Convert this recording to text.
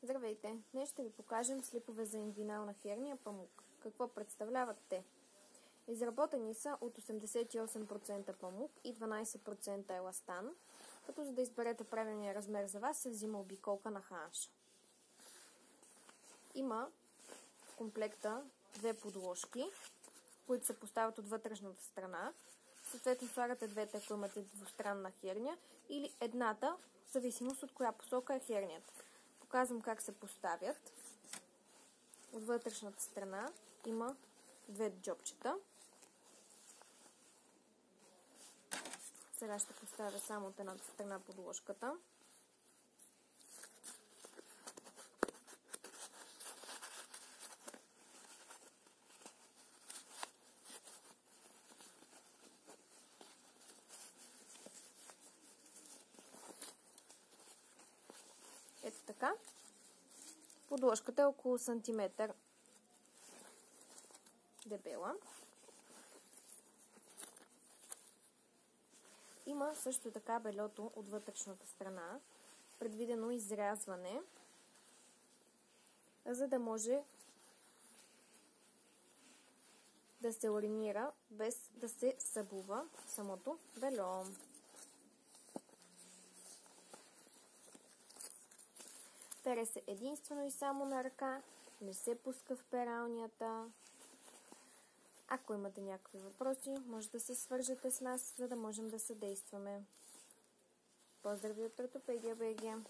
Здравейте! Днес ще ви покажем слипове за ингвинална херния памук. Какво представляват те? Изработени са от 88% памук и 12% еластан, като за да изберете правилния размер за вас се взима обиколка на ханша. Има в комплекта две подложки, които се поставят от вътрешната страна. Съответно слагате двете, ако имате двустранна херния, или едната, в зависимост от коя посока е хернията. Показвам как се поставят. От вътрешната страна има две джобчета. Сега ще поставя само от едната страна подложката. Ето така. Подложката е около сантиметър дебела. Има също така бельото от вътрешната страна, предвидено изрязване, за да може да се оринира без да се събува самото бельо. Пере се единствено и само на ръка, не се пуска в пералнята. Ако имате някакви въпроси, може да се свържете с нас, за да можем да съдействаме. Поздрави от Ортопедия БГ!